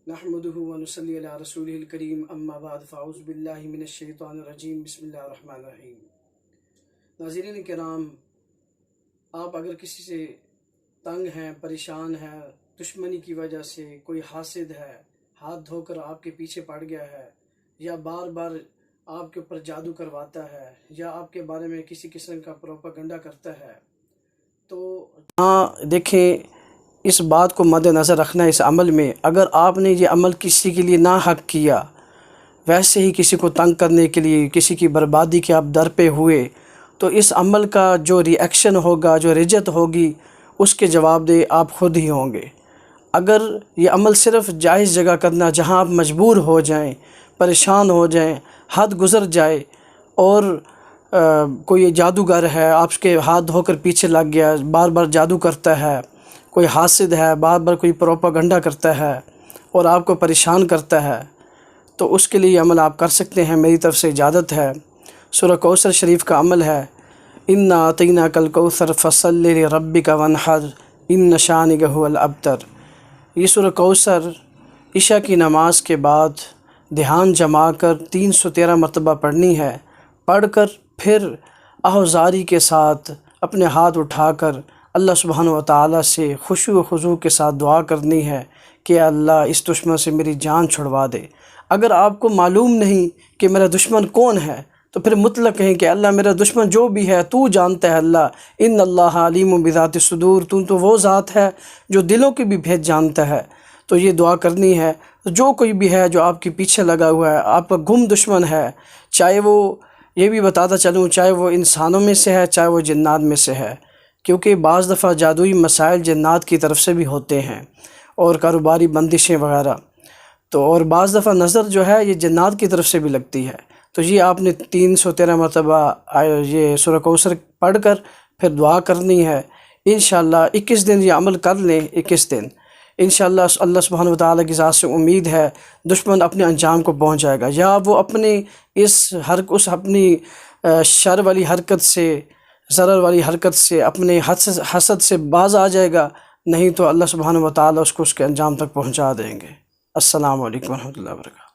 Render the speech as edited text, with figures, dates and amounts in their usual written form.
نحمده ونصلي على رسوله الكريم اما بعد فاعوذ باللہ من الشیطان الرجیم بسم اللہ الرحمن الرحیم۔ ناظرین کرام، آپ اگر کسی سے تنگ ہیں، پریشان ہیں، دشمنی کی وجہ سے کوئی حاسد ہے، ہاتھ دھو کر آپ کے پیچھے پڑ گیا ہے، یا بار بار آپ کے اوپر جادو کرواتا ہے، یا آپ کے بارے میں کسی قسم کا پروپیگنڈا کرتا ہے، تو دیکھیں اس بات کو مد نظر رکھنا ہے۔ اس عمل میں اگر آپ نے یہ عمل کسی کے لیے نہ حق کیا، ویسے ہی کسی کو تنگ کرنے کے لیے، کسی کی بربادی کے آپ در پہ ہوئے، تو اس عمل کا جو ری ایکشن ہوگا، جو رجت ہوگی، اس کے جواب دہ آپ خود ہی ہوں گے۔ اگر یہ عمل صرف جائز جگہ کرنا، جہاں آپ مجبور ہو جائیں، پریشان ہو جائیں، حد گزر جائے، اور کوئی جادوگر ہے، آپ کے ہاتھ دھو کر پیچھے لگ گیا، بار بار جادو کرتا ہے، کوئی حاسد ہے، بار بار کوئی پروپیگنڈا کرتا ہے اور آپ کو پریشان کرتا ہے، تو اس کے لیے یہ عمل آپ کر سکتے ہیں۔ میری طرف سے اجازت ہے۔ سورہ کوثر شریف کا عمل ہے، اِنَّا أَعْطَيْنَاكَ الْكَوْثَرَ فَصَلِّ لِرَبِّكَ وَانْحَرْ إِنَّ شَانِئَكَ هُوَ الْأَبْتَرُ۔ یہ سورہ کوثر عشاء کی نماز کے بعد دھیان جما کر 313 مرتبہ پڑھنی ہے۔ پڑھ کر پھر آہوزاری کے ساتھ اپنے ہاتھ اٹھا کر اللہ سبحانہ و تعالیٰ سے خشوع و خضوع کے ساتھ دعا کرنی ہے کہ اللہ اس دشمن سے میری جان چھڑوا دے۔ اگر آپ کو معلوم نہیں کہ میرا دشمن کون ہے، تو پھر مطلق کہیں کہ اللہ میرا دشمن جو بھی ہے تو جانتا ہے، اللہ ان اللہ علیم بذات الصدور، تو وہ ذات ہے جو دلوں کے بھی بھید جانتا ہے۔ تو یہ دعا کرنی ہے۔ جو کوئی بھی ہے جو آپ کے پیچھے لگا ہوا ہے، آپ کا گم دشمن ہے، چاہے وہ، یہ بھی بتاتا چلوں، چاہے وہ انسانوں میں سے ہے، چاہے وہ جنات میں سے ہے، کیونکہ بعض دفعہ جادوئی مسائل جنات کی طرف سے بھی ہوتے ہیں اور کاروباری بندشیں وغیرہ، تو اور بعض دفعہ نظر جو ہے یہ جنات کی طرف سے بھی لگتی ہے۔ تو یہ آپ نے 313 مرتبہ یہ سورہ کوثر پڑھ کر پھر دعا کرنی ہے۔ انشاءاللہ 21 دن یہ عمل کر لیں، 21 دن انشاءاللہ اللہ سبحانہ وتعالیٰ کی ذات سے امید ہے دشمن اپنے انجام کو پہنچ جائے گا، یا وہ اپنے اس اپنی شر والی حرکت سے، ضرر والی حرکت سے، اپنے حسد سے باز آ جائے گا، نہیں تو اللہ سبحانہ وتعالیٰ اس کو اس کے انجام تک پہنچا دیں گے۔ السلام علیکم ورحمۃ اللہ وبرکاتہ۔